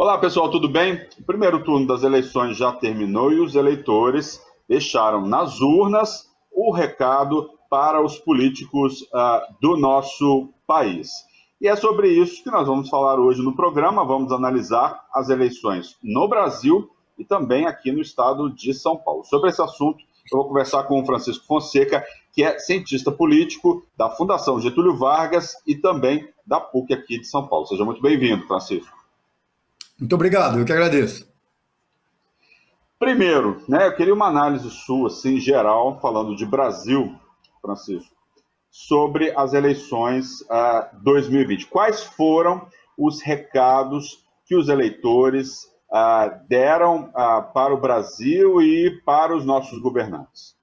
Olá, pessoal, tudo bem? O primeiro turno das eleições já terminou e os eleitores deixaram nas urnas o recado para os políticos do nosso país. E é sobre isso que nós vamos falar hoje no programa. Vamos analisar as eleições no Brasil e também aqui no estado de São Paulo. Sobre esse assunto, eu vou conversar com o Francisco Fonseca, que é cientista político da Fundação Getúlio Vargas e também da PUC aqui de São Paulo. Seja muito bem-vindo, Francisco. Muito obrigado, eu que agradeço. Primeiro, eu queria uma análise sua, assim, geral, falando de Brasil, Francisco, sobre as eleições 2020. Quais foram os recados que os eleitores deram para o Brasil e para os nossos governantes?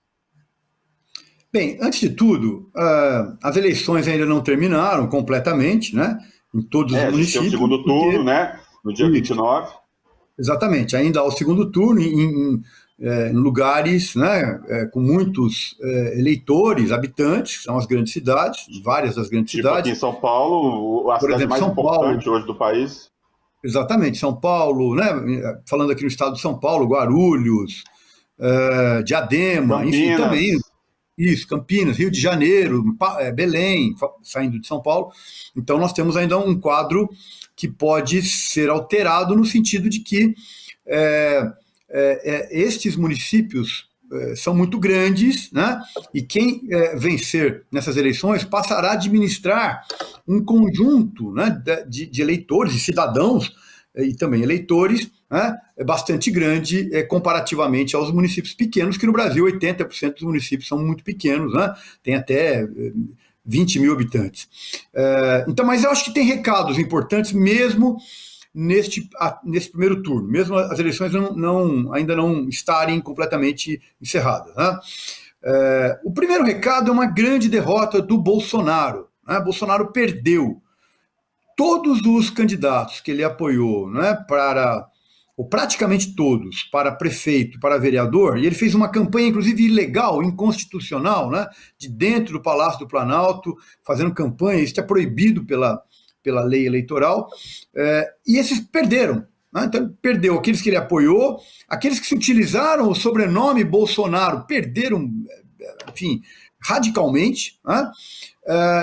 Bem, antes de tudo, as eleições ainda não terminaram completamente, né? Em todos os municípios. Tem o segundo turno, né? No dia 29. Exatamente, ainda há o segundo turno em lugares, né, com muitos eleitores, habitantes, que são as grandes cidades, várias das grandes cidades. Aqui em São Paulo, a cidade mais importante hoje do país. Exatamente, São Paulo, né, falando aqui no estado de São Paulo, Guarulhos, Diadema, Campinas. Enfim, também. Isso, Campinas, Rio de Janeiro, Belém, saindo de São Paulo. Então, nós temos ainda um quadro que pode ser alterado no sentido de que estes municípios são muito grandes, né? E quem vencer nessas eleições passará a administrar um conjunto, né, de eleitores, de cidadãos e também eleitores, né, bastante grande comparativamente aos municípios pequenos, que no Brasil 80% dos municípios são muito pequenos, né? Tem até 20 mil habitantes. Então, mas eu acho que tem recados importantes mesmo nesse primeiro turno, mesmo as eleições ainda não estarem completamente encerradas, né? O primeiro recado é uma grande derrota do Bolsonaro, né? Bolsonaro perdeu todos os candidatos que ele apoiou, né, ou praticamente todos, para prefeito, para vereador, e ele fez uma campanha, inclusive, ilegal, inconstitucional, né, de dentro do Palácio do Planalto, fazendo campanha, isso é proibido pela lei eleitoral, e esses perderam. Né, então, perdeu aqueles que ele apoiou, aqueles que se utilizaram o sobrenome Bolsonaro, perderam, enfim, radicalmente, né?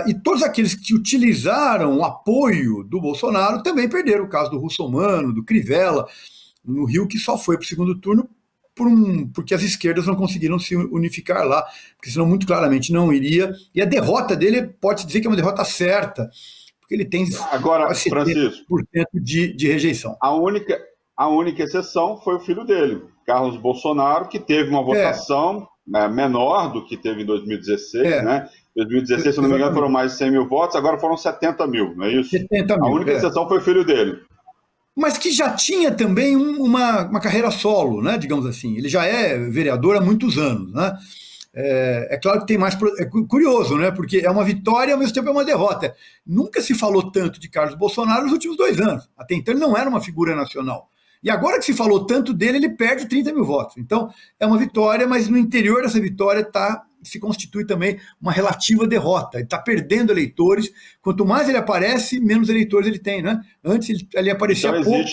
E todos aqueles que utilizaram o apoio do Bolsonaro também perderam. O caso do Russomano, do Crivella, no Rio, que só foi para o segundo turno porque as esquerdas não conseguiram se unificar lá, porque senão muito claramente não iria. E a derrota dele, pode dizer que é uma derrota certa, porque ele tem agora, Francisco, 70% de rejeição. A única exceção foi o filho dele, Carlos Bolsonaro, que teve uma votação menor do que teve em 2016, né? Em 2016, se não me engano, foram mais de 100 mil votos, agora foram 70 mil, não é isso? 70 mil, a única exceção foi o filho dele. Mas que já tinha também uma carreira solo, né, digamos assim. Ele já é vereador há muitos anos, né? É claro que tem mais... É curioso, né? Porque é uma vitória e, ao mesmo tempo, é uma derrota. Nunca se falou tanto de Carlos Bolsonaro nos últimos 2 anos. Até então, ele não era uma figura nacional. E agora que se falou tanto dele, ele perde 30 mil votos. Então, é uma vitória, mas no interior dessa vitória se constitui também uma relativa derrota. Ele está perdendo eleitores. Quanto mais ele aparece, menos eleitores ele tem, né? Antes ele aparecia pouco.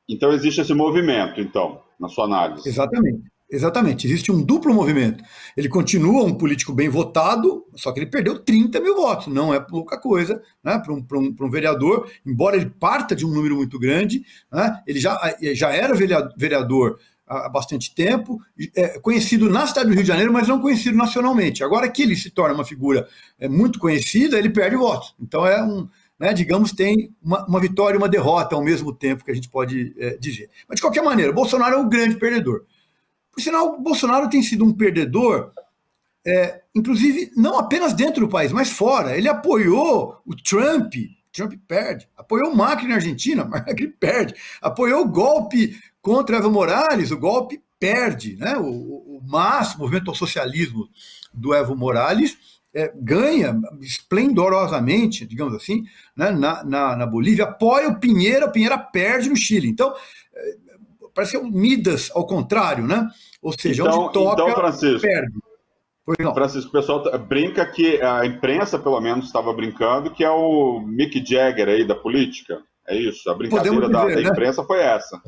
Então existe esse movimento, então, na sua análise. Exatamente. Existe um duplo movimento. Ele continua um político bem votado, só que ele perdeu 30 mil votos. Não é pouca coisa, né, para um vereador, embora ele parta de um número muito grande, né? Ele já era vereador há bastante tempo, conhecido na cidade do Rio de Janeiro, mas não conhecido nacionalmente. Agora que ele se torna uma figura muito conhecida, ele perde votos. Então digamos, tem uma vitória e uma derrota ao mesmo tempo, que a gente pode dizer. Mas, de qualquer maneira, Bolsonaro é um grande perdedor. Por sinal, Bolsonaro tem sido um perdedor, inclusive, não apenas dentro do país, mas fora. Ele apoiou o Trump perde. Apoiou o Macri na Argentina, Macri perde. Apoiou o golpe contra Evo Morales, o golpe perde. Né? O movimento ao socialismo do Evo Morales ganha esplendorosamente, digamos assim, né, na Bolívia. Apoia o Piñera perde no Chile. Então, parece que é o Midas ao contrário, né? Ou seja, onde toca, Francisco, perde. Francisco, o pessoal brinca que a imprensa, pelo menos, estava brincando, que é o Mick Jagger aí da política. É isso, a brincadeira da imprensa foi essa.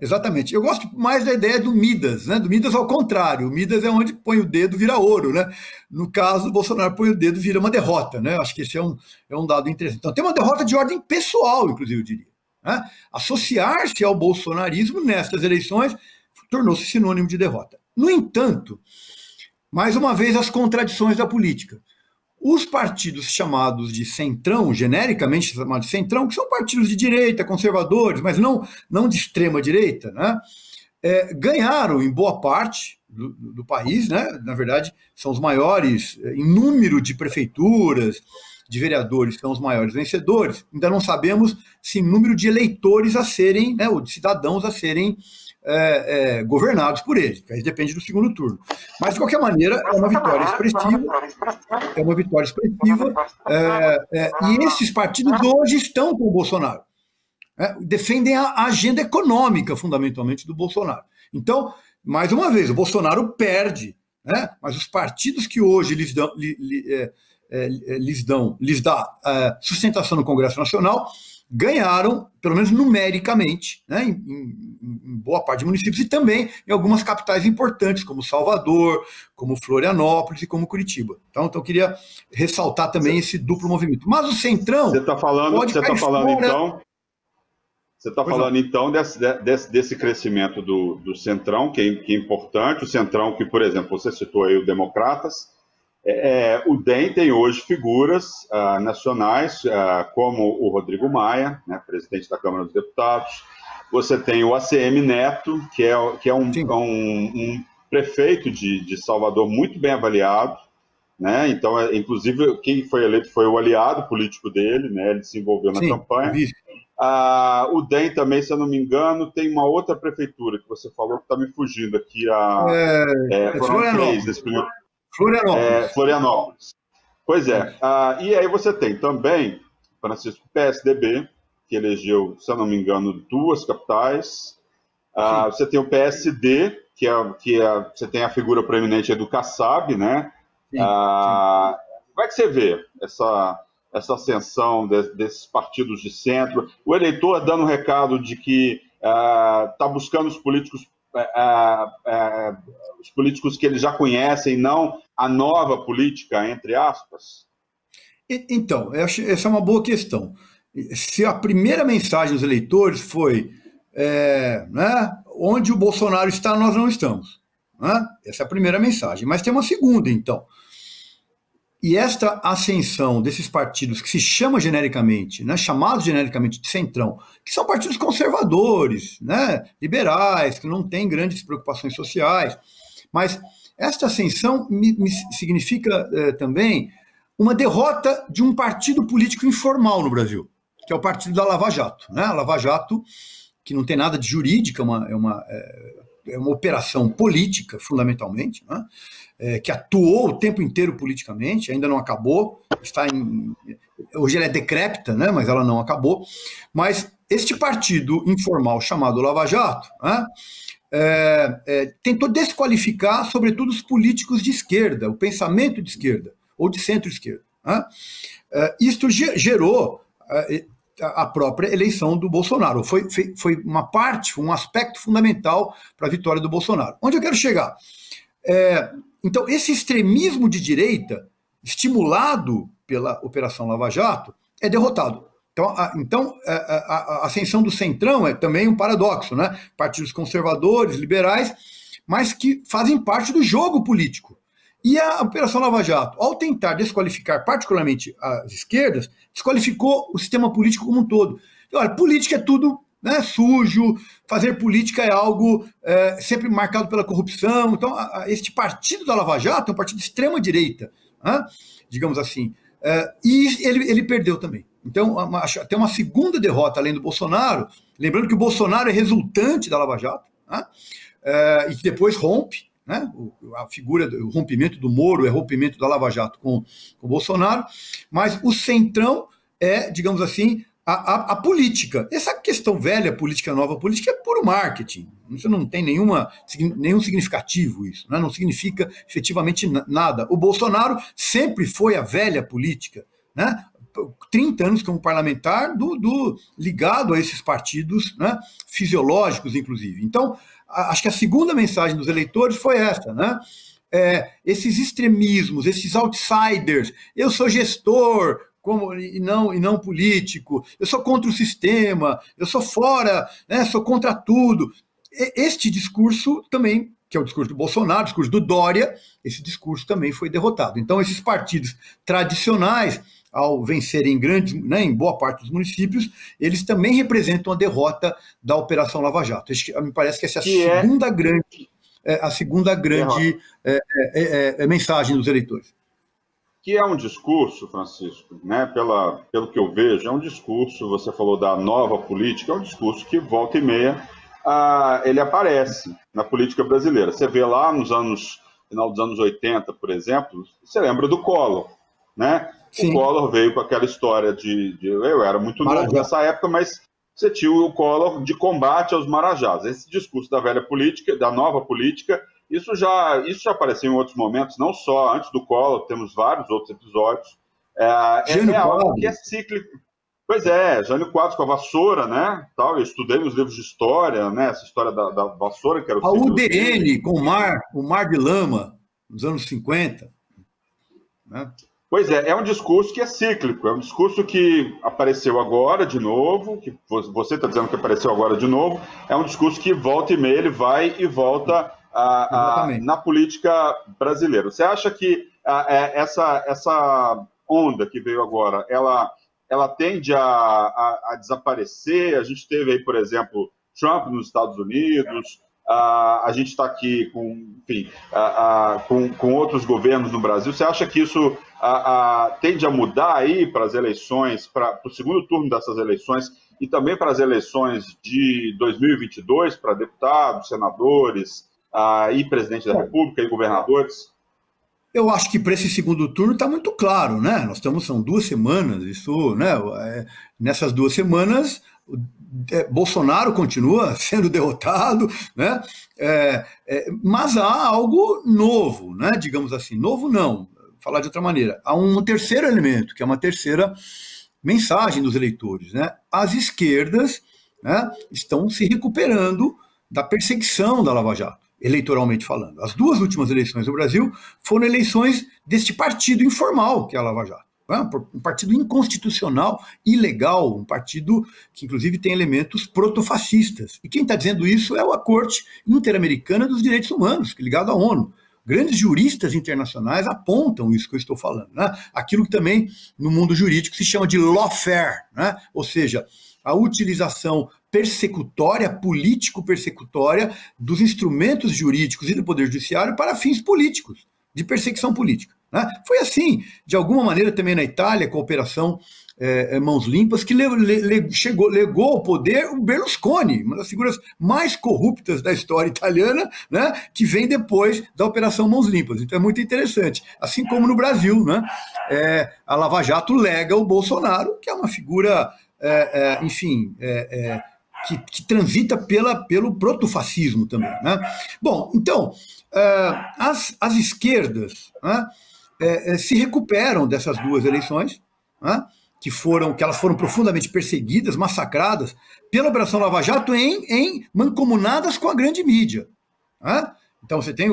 Exatamente. Eu gosto mais da ideia do Midas, né? Do Midas ao contrário. O Midas é onde põe o dedo, vira ouro, né? No caso, o Bolsonaro põe o dedo, vira uma derrota, né? Acho que esse é um dado interessante. Então, tem uma derrota de ordem pessoal, inclusive, eu diria. Né? Associar-se ao bolsonarismo nestas eleições tornou-se sinônimo de derrota. No entanto, mais uma vez, as contradições da política. Os partidos chamados de centrão, genericamente chamados de centrão, que são partidos de direita, conservadores, mas não de extrema direita, né? Ganharam em boa parte do país, né? Na verdade, são os maiores em número de prefeituras, de vereadores, são os maiores vencedores. Ainda não sabemos se em número de eleitores a serem, né, ou de cidadãos a serem governados por eles, porque aí depende do segundo turno. Mas, de qualquer maneira, é uma vitória expressiva, e esses partidos hoje estão com o Bolsonaro. Defendem a agenda econômica, fundamentalmente, do Bolsonaro. Então, mais uma vez, o Bolsonaro perde, né? Mas os partidos que hoje lhes dá sustentação no Congresso Nacional ganharam, pelo menos numericamente, né, em boa parte de municípios e também em algumas capitais importantes, como Salvador, como Florianópolis e como Curitiba. Então eu queria ressaltar também esse duplo movimento. Mas o Centrão... Você está falando então desse crescimento do Centrão, que é importante. O Centrão que, por exemplo, você citou aí o Democratas. O DEM tem hoje figuras nacionais, como o Rodrigo Maia, né, presidente da Câmara dos Deputados. Você tem o ACM Neto, que é um prefeito de Salvador muito bem avaliado, né? Então, inclusive, quem foi eleito foi o aliado político dele, né? Ele se envolveu na campanha. O DEM também, se eu não me engano, tem uma outra prefeitura que você falou que está me fugindo aqui. Foram três nesse primeiro... Florianópolis. Pois é. E aí você tem também, Francisco, PSDB, que elegeu, se eu não me engano, 2 capitais. Você tem o PSD, você tem a figura proeminente do Kassab, né? Como é que você vê essa ascensão desses partidos de centro? O eleitor dando um recado de que está buscando os políticos que eles já conhecem, não a nova política, entre aspas? Então, essa é uma boa questão. Se a primeira mensagem dos eleitores foi né, onde o Bolsonaro está, nós não estamos. Né? Essa é a primeira mensagem. Mas tem uma segunda, então. E esta ascensão desses partidos que se chama genericamente, né, chamados genericamente de centrão, que são partidos conservadores, né, liberais, que não têm grandes preocupações sociais, mas esta ascensão me significa também uma derrota de um partido político informal no Brasil, que é o partido da Lava Jato. Né? A Lava Jato, que não tem nada de jurídica, é uma operação política, fundamentalmente, né? Que atuou o tempo inteiro politicamente, ainda não acabou, hoje ela é decrépita, né? Mas ela não acabou. Mas este partido informal chamado Lava Jato, né? Tentou desqualificar, sobretudo, os políticos de esquerda, o pensamento de esquerda, ou de centro-esquerda. Né? Isto gerou a própria eleição do Bolsonaro. Foi uma parte, um aspecto fundamental para a vitória do Bolsonaro. Onde eu quero chegar? Então, esse extremismo de direita, estimulado pela Operação Lava Jato, é derrotado. Então, a ascensão do centrão é também um paradoxo, né? Partidos conservadores, liberais, mas que fazem parte do jogo político. E a Operação Lava Jato, ao tentar desqualificar particularmente as esquerdas, desqualificou o sistema político como um todo. Olha, política é tudo, né, sujo, fazer política é algo sempre marcado pela corrupção. Então, este partido da Lava Jato é um partido de extrema-direita, né, digamos assim, e ele perdeu também. Então, tem uma segunda derrota além do Bolsonaro, lembrando que o Bolsonaro é resultante da Lava Jato, né, e que depois rompe. Né? A figura do rompimento do Moro é rompimento da Lava Jato com o Bolsonaro, mas o centrão é, digamos assim, a política. Essa questão velha, política nova, política é puro marketing. Isso não tem nenhum significativo, isso, né? Não significa efetivamente nada. O Bolsonaro sempre foi a velha política, né? 30 anos como parlamentar ligado a esses partidos, né, fisiológicos, inclusive. Então, acho que a segunda mensagem dos eleitores foi essa, né? Esses extremismos, esses outsiders, eu sou gestor e não político, eu sou contra o sistema, eu sou fora, né, sou contra tudo. Este discurso também, que é o discurso do Bolsonaro, o discurso do Dória, esse discurso também foi derrotado. Então, esses partidos tradicionais, ao vencerem né, em boa parte dos municípios, eles também representam a derrota da Operação Lava Jato. Me parece que essa é a segunda grande mensagem dos eleitores. Que é um discurso, Francisco, né, pelo que eu vejo, é um discurso, você falou da nova política, é um discurso que volta e meia ele aparece na política brasileira. Você vê lá final dos anos 80, por exemplo, você lembra do Collor, né? Sim. O Collor veio com aquela história eu era muito novo nessa época, mas você tinha o Collor de combate aos marajás. Esse discurso da velha política, da nova política, isso já apareceu em outros momentos, não só antes do Collor, temos vários outros episódios. É algo que é cíclico. Pois é, Jânio Quadros com a vassoura, né? Eu estudei nos livros de história, né? Essa história da vassoura, que era o a UDN com o mar de lama, nos anos 50. Né? Pois é um discurso que é cíclico, é um discurso que apareceu agora de novo, que você está dizendo que apareceu agora de novo, é um discurso que volta e meia, ele vai e volta na política brasileira. Você acha que essa onda que veio agora, ela tende a desaparecer? A gente teve aí, por exemplo, Trump nos Estados Unidos, a gente está aqui com outros governos no Brasil. Você acha que isso tende a mudar aí para as eleições, para o segundo turno dessas eleições e também para as eleições de 2022, para deputados, senadores, e presidente da República e governadores? Eu acho que para esse segundo turno está muito claro, né? São 2 semanas, isso, né? Nessas 2 semanas, Bolsonaro continua sendo derrotado, né? Mas há algo novo, né? Digamos assim, novo não, falar de outra maneira. Há um terceiro elemento, que é uma terceira mensagem dos eleitores, né? As esquerdas, né, estão se recuperando da perseguição da Lava Jato, eleitoralmente falando. As 2 últimas eleições do Brasil foram eleições deste partido informal, que é a Lava Jato. Um partido inconstitucional, ilegal, um partido que, inclusive, tem elementos protofascistas. E quem está dizendo isso é a Corte Interamericana dos Direitos Humanos, que é ligada à ONU. Grandes juristas internacionais apontam isso que eu estou falando, né? Aquilo que também, no mundo jurídico, se chama de lawfare, né? Ou seja, a utilização persecutória, político-persecutória, dos instrumentos jurídicos e do Poder Judiciário para fins políticos, de perseguição política. Né? Foi assim, de alguma maneira, também na Itália, com a Operação Mãos Limpas, que legou ao poder o Berlusconi, uma das figuras mais corruptas da história italiana, né? Que vem depois da Operação Mãos Limpas. Então é muito interessante. Assim como no Brasil, né? A Lava Jato lega o Bolsonaro, que é uma figura, que transita pelo protofascismo também. Né? Bom, então, as esquerdas, né, se recuperam dessas 2 eleições, né, que elas foram profundamente perseguidas, massacradas pela Operação Lava Jato mancomunadas com a grande mídia. Né? Então você tem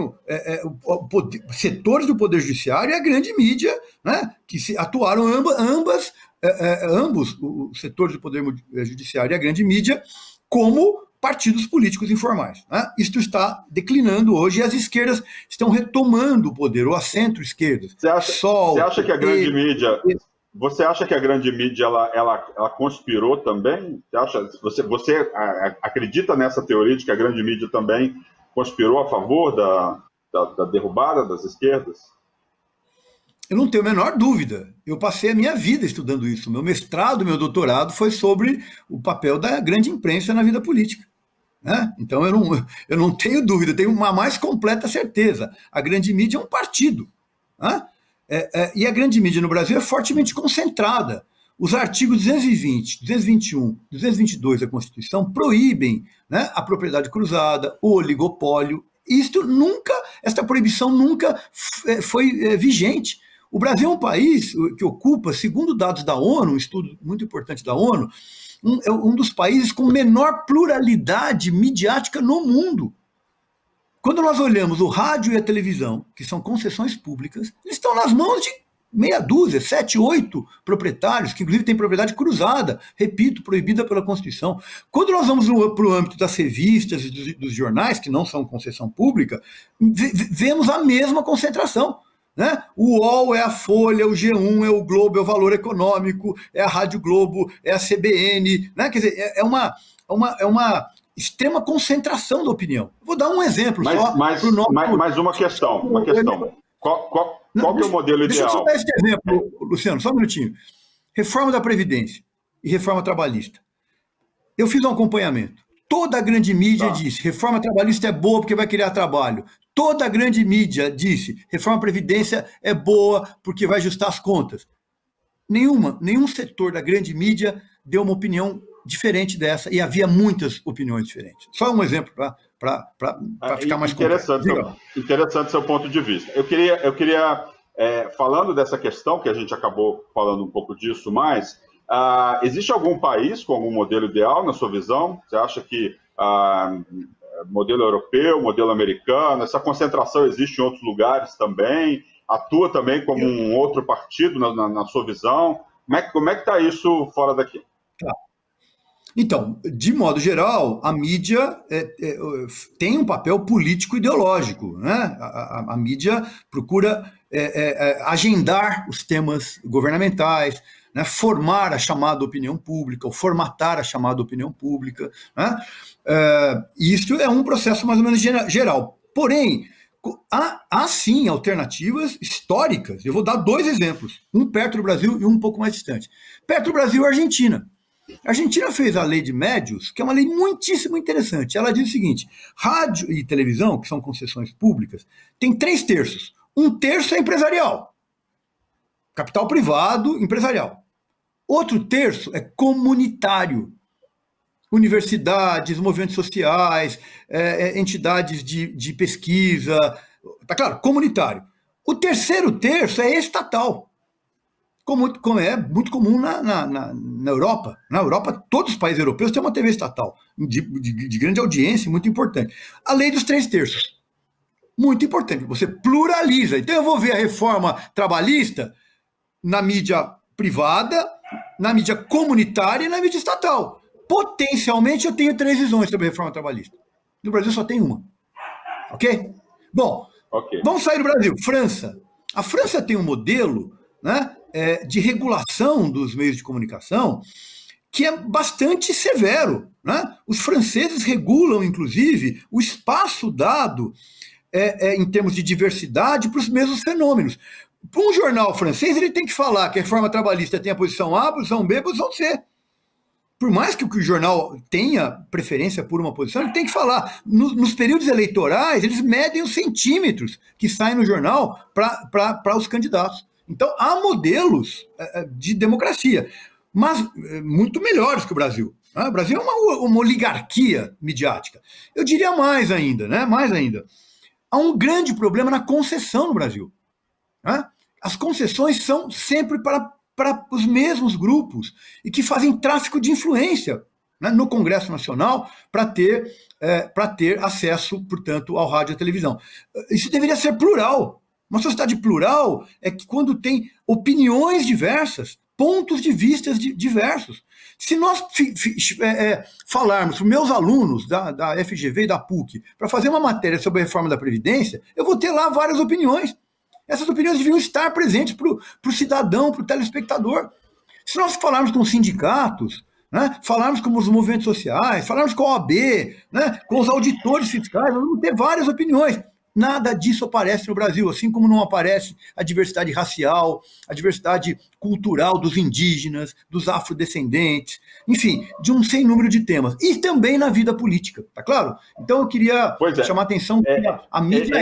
setores do Poder Judiciário e a grande mídia, né, que atuaram ambos os setores do Poder Judiciário e a grande mídia como partidos políticos informais. Né? Isto está declinando hoje e as esquerdas estão retomando o poder, ou a centro-esquerda. Você acha que a grande mídia... Você acha que a grande mídia ela conspirou também? Você acredita nessa teoria de que a grande mídia também conspirou a favor da derrubada das esquerdas? Eu não tenho a menor dúvida. Eu passei a minha vida estudando isso. Meu mestrado, meu doutorado foi sobre o papel da grande imprensa na vida política. Né? Então eu não tenho dúvida, eu tenho uma mais completa certeza. A grande mídia é um partido. Né? E a grande mídia no Brasil é fortemente concentrada. Os artigos 220, 221, 222 da Constituição proíbem, né, a propriedade cruzada, o oligopólio. Esta proibição nunca foi vigente. O Brasil é um país que ocupa, segundo dados da ONU, um estudo muito importante da ONU, é um dos países com menor pluralidade midiática no mundo. Quando nós olhamos o rádio e a televisão, que são concessões públicas, eles estão nas mãos de meia dúzia, 7, 8 proprietários, que inclusive têm propriedade cruzada, repito, proibida pela Constituição. Quando nós vamos para o âmbito das revistas e dos jornais, que não são concessão pública, vemos a mesma concentração. Né? O UOL é a Folha, o G1 é o Globo, é o Valor Econômico, é a Rádio Globo, é a CBN. Né? Quer dizer, é uma extrema concentração da opinião. Vou dar um exemplo só. Mas uma questão. Qual que é o modelo ideal? Deixa eu só dar esse exemplo, Luciano, só um minutinho. Reforma da Previdência e reforma trabalhista. Eu fiz um acompanhamento. Toda a grande mídia disse, reforma trabalhista é boa porque vai criar trabalho. Toda a grande mídia disse, reforma da Previdência é boa porque vai ajustar as contas. Nenhum setor da grande mídia deu uma opinião diferente dessa, e havia muitas opiniões diferentes. Só um exemplo para ficar mais interessante seu ponto de vista. Eu queria falando dessa questão, que a gente acabou falando um pouco disso mais, existe algum país com algum modelo ideal, na sua visão? Você acha que modelo europeu, modelo americano, essa concentração existe em outros lugares também? Atua também como um outro partido na sua visão? Como é que está isso fora daqui? Tá. Então, de modo geral, a mídia tem um papel político-ideológico. Né? A mídia procura agendar os temas governamentais, né? Formar a chamada opinião pública, ou formatar a chamada opinião pública. Né? Isso é um processo mais ou menos geral. Porém, há sim alternativas históricas. Eu vou dar 2 exemplos, um perto do Brasil e um pouco mais distante. Perto do Brasil, a Argentina. A Argentina fez a lei de médios, que é uma lei muitíssimo interessante. Ela diz o seguinte: rádio e televisão, que são concessões públicas, tem 3/3. 1/3 é empresarial, capital privado empresarial. Outro terço é comunitário, universidades, movimentos sociais, entidades de pesquisa, tá claro, comunitário. O 3/3 é estatal, como é muito comum na Europa. Na Europa, todos os países europeus têm uma TV estatal, de grande audiência, muito importante. A lei dos 3/3, muito importante, você pluraliza. Então eu vou ver a reforma trabalhista na mídia privada, na mídia comunitária e na mídia estatal. Potencialmente eu tenho 3 visões sobre a reforma trabalhista. No Brasil só tem uma. Ok? Bom, vamos sair do Brasil. França. A França tem um modelo, né, de regulação dos meios de comunicação que é bastante severo. Né? Os franceses regulam, inclusive, o espaço dado em termos de diversidade para os mesmos fenômenos. Para um jornal francês, ele tem que falar que a reforma trabalhista tem a posição A, a posição B, a posição C. Por mais que o jornal tenha preferência por uma posição, ele tem que falar. Nos períodos eleitorais, eles medem os centímetros que saem no jornal para os candidatos. Então, há modelos de democracia, mas muito melhores que o Brasil. Né? O Brasil é uma oligarquia midiática. Eu diria mais ainda, né? Mais ainda. Há um grande problema na concessão no Brasil. Né? As concessões são sempre para os mesmos grupos e que fazem tráfico de influência, né, no Congresso Nacional para ter acesso, portanto, ao rádio e à televisão. Isso deveria ser plural. Uma sociedade plural é que quando tem opiniões diversas, pontos de vista diversos. Se nós falarmos para os meus alunos da FGV e da PUC para fazer uma matéria sobre a reforma da Previdência, eu vou ter lá várias opiniões. Essas opiniões deviam estar presentes para o cidadão, para o telespectador. Se nós falarmos com sindicatos, né, falarmos com os movimentos sociais, falarmos com a OAB, né, com os auditores fiscais, nós vamos ter várias opiniões. Nada disso aparece no Brasil, assim como não aparece a diversidade racial, a diversidade cultural dos indígenas, dos afrodescendentes, enfim, de um sem número de temas. E também na vida política, tá claro? Então eu queria chamar a atenção que a mídia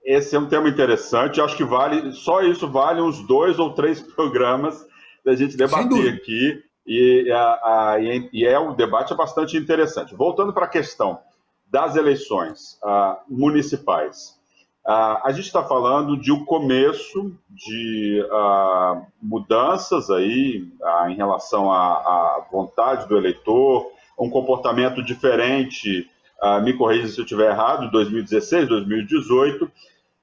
Esse é um tema interessante, acho que só isso vale uns 2 ou 3 programas da gente debater aqui, o debate é bastante interessante. Voltando para a questão das eleições municipais, A gente está falando de um começo de mudanças aí em relação à vontade do eleitor, um comportamento diferente, me corrija se eu estiver errado, 2016, 2018,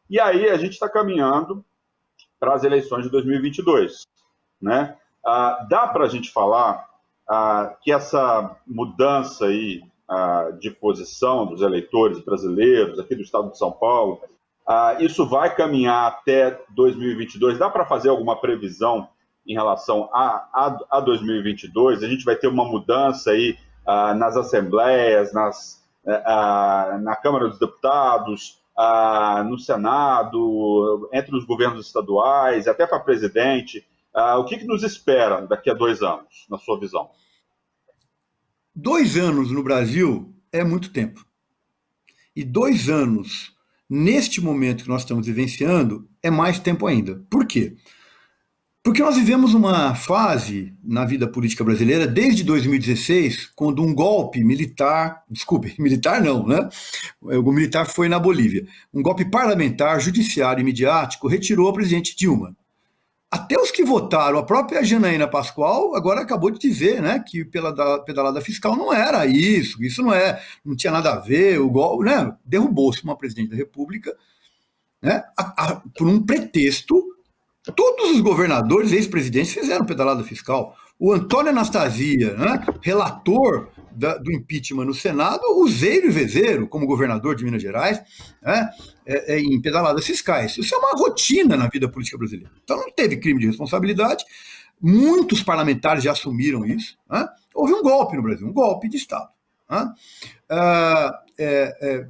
e aí a gente está caminhando para as eleições de 2022, né? Dá para a gente falar que essa mudança aí de posição dos eleitores brasileiros aqui do estado de São Paulo, isso vai caminhar até 2022? Dá para fazer alguma previsão em relação a 2022? A gente vai ter uma mudança aí nas assembleias, na Câmara dos Deputados, no Senado, entre os governos estaduais, até para presidente. O que nos espera daqui a 2 anos, na sua visão? 2 anos no Brasil é muito tempo. E 2 anos, neste momento que nós estamos vivenciando, é mais tempo ainda. Por quê? Porque nós vivemos uma fase na vida política brasileira desde 2016, quando um golpe militar, militar não, né? O militar foi na Bolívia. Um golpe parlamentar, judiciário e midiático retirou a presidente Dilma. Até os que votaram, a própria Janaína Pascoal agora acabou de dizer, né, que pela pedalada fiscal não era isso não tinha nada a ver, o golpe, né, derrubou-se uma presidente da República, né, por um pretexto. Todos os governadores, ex-presidentes, fizeram pedalada fiscal. O Antônio Anastasia, né, relator do impeachment no Senado, o Zeiro e Vezeiro, como governador de Minas Gerais, né, em pedaladas fiscais. Isso é uma rotina na vida política brasileira. Então não teve crime de responsabilidade, muitos parlamentares já assumiram isso. Né? Houve um golpe no Brasil, um golpe de Estado, né?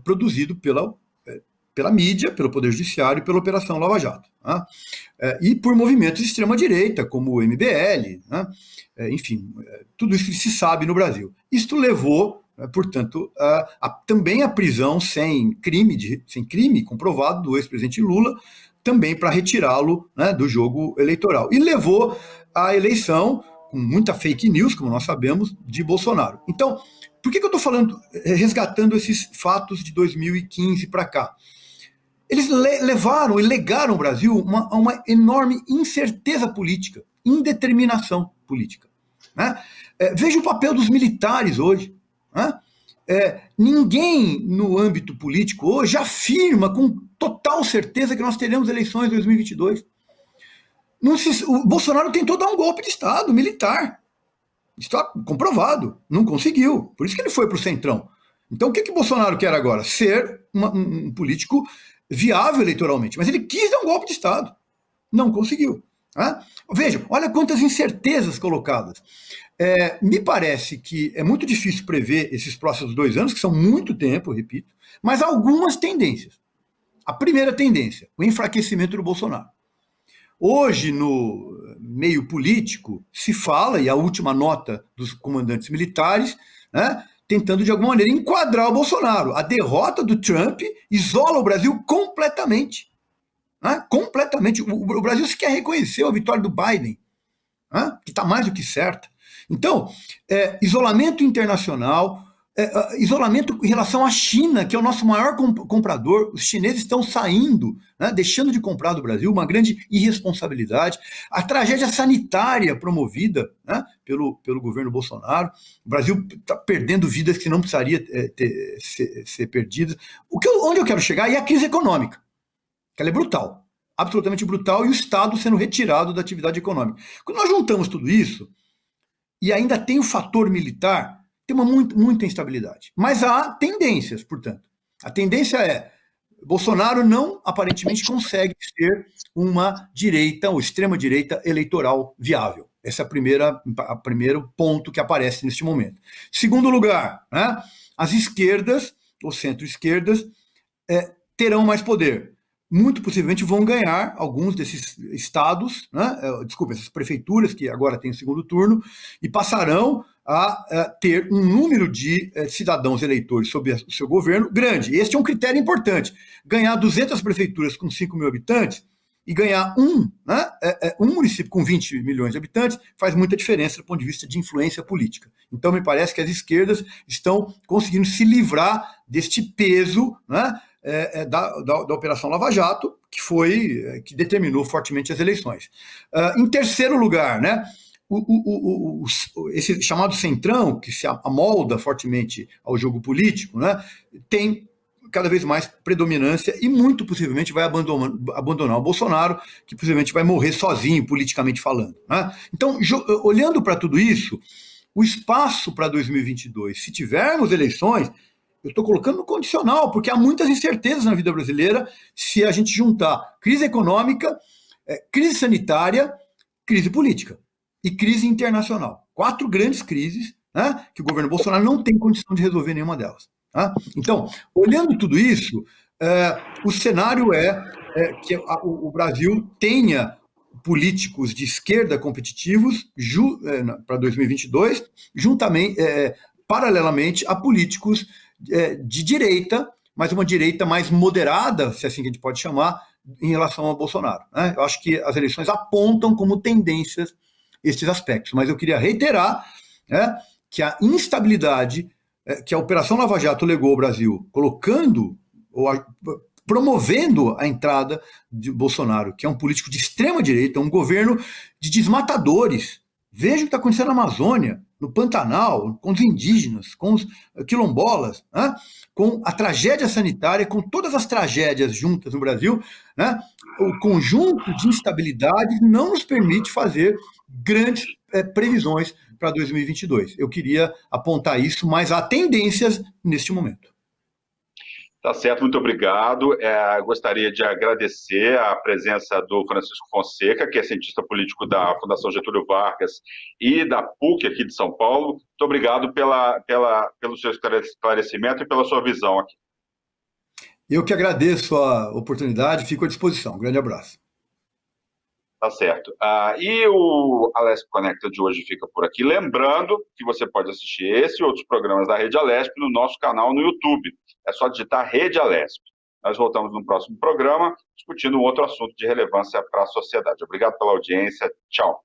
Produzido pela mídia, pelo Poder Judiciário e pela Operação Lava Jato. Né? E por movimentos de extrema-direita, como o MBL, né? Enfim, tudo isso que se sabe no Brasil. Isto levou, portanto, também a prisão sem crime comprovado do ex-presidente Lula, também para retirá-lo, né, do jogo eleitoral. E levou à eleição, com muita fake news, como nós sabemos, de Bolsonaro. Então, por que eu estou resgatando esses fatos de 2015 para cá? Eles levaram e legaram ao Brasil a uma enorme incerteza política, indeterminação política. Né? Veja o papel dos militares hoje. Né? Ninguém no âmbito político hoje afirma com total certeza que nós teremos eleições em 2022. O Bolsonaro tentou dar um golpe de Estado militar. Está comprovado. Não conseguiu. Por isso que ele foi para o Centrão. Então o que o Bolsonaro quer agora? Ser um político viável eleitoralmente, mas ele quis dar um golpe de Estado, não conseguiu. Né? Vejam, olha quantas incertezas colocadas. Me parece que é muito difícil prever esses próximos 2 anos, que são muito tempo, eu repito, mas há algumas tendências. A primeira tendência, o enfraquecimento do Bolsonaro. Hoje, no meio político, se fala, e a última nota dos comandantes militares, né, tentando, de alguma maneira, enquadrar o Bolsonaro. A derrota do Trump isola o Brasil completamente. Né? Completamente. O Brasil sequer reconheceu a vitória do Biden, né? Que está mais do que certa. Então, isolamento internacional, isolamento em relação à China, que é o nosso maior comprador. Os chineses estão saindo, né, deixando de comprar do Brasil, uma grande irresponsabilidade. A tragédia sanitária promovida, né, pelo governo Bolsonaro. O Brasil está perdendo vidas que não precisaria ser perdidas. Onde eu quero chegar é a crise econômica, que ela é brutal, absolutamente brutal, e o Estado sendo retirado da atividade econômica. Quando nós juntamos tudo isso, e ainda tem o fator militar, tem muita instabilidade. Mas há tendências, portanto. A tendência é, Bolsonaro não, aparentemente, consegue ser uma direita ou extrema-direita eleitoral viável. Esse é o primeiro ponto que aparece neste momento. Segundo lugar, né, as esquerdas, ou centro-esquerdas, terão mais poder. Muito possivelmente vão ganhar alguns desses estados, né, essas prefeituras que agora têm o segundo turno, e passarão a ter um número de cidadãos eleitores sob o seu governo grande. Este é um critério importante. Ganhar 200 prefeituras com 5 mil habitantes e ganhar um município com 20 milhões de habitantes faz muita diferença do ponto de vista de influência política. Então, me parece que as esquerdas estão conseguindo se livrar deste peso, né, da Operação Lava Jato, que determinou fortemente as eleições. Em terceiro lugar, né, esse chamado centrão, que se amolda fortemente ao jogo político, né, tem cada vez mais predominância e muito possivelmente vai abandonar o Bolsonaro, que possivelmente vai morrer sozinho, politicamente falando, né? Então, olhando para tudo isso, o espaço para 2022, se tivermos eleições, eu estou colocando no condicional, porque há muitas incertezas na vida brasileira se a gente juntar crise econômica, crise sanitária, crise política e crise internacional. 4 grandes crises, né, que o governo Bolsonaro não tem condição de resolver nenhuma delas. Tá? Então, olhando tudo isso, o cenário que o Brasil tenha políticos de esquerda competitivos para 2022, juntamente, paralelamente a políticos de direita, mas uma direita mais moderada, se é assim que a gente pode chamar, em relação ao Bolsonaro. Né? Eu acho que as eleições apontam como tendências esses aspectos, mas eu queria reiterar, né, que a instabilidade que a Operação Lava Jato legou ao Brasil, promovendo a entrada de Bolsonaro, que é um político de extrema direita, um governo de desmatadores. Veja o que está acontecendo na Amazônia, no Pantanal, com os indígenas, com os quilombolas, né? Com a tragédia sanitária, com todas as tragédias juntas no Brasil, né? O conjunto de instabilidades não nos permite fazer grandes previsões para 2022. Eu queria apontar isso, mas há tendências neste momento. Tá certo, muito obrigado. Gostaria de agradecer a presença do Francisco Fonseca, que é cientista político da Fundação Getúlio Vargas e da PUC aqui de São Paulo. Muito obrigado pelo seu esclarecimento e pela sua visão aqui. Eu que agradeço a oportunidade, fico à disposição. Um grande abraço. Tá certo. E o Alesp Conecta de hoje fica por aqui. Lembrando que você pode assistir esse e outros programas da Rede Alesp no nosso canal no YouTube. É só digitar Rede Alesp. Nós voltamos no próximo programa discutindo um outro assunto de relevância para a sociedade. Obrigado pela audiência. Tchau.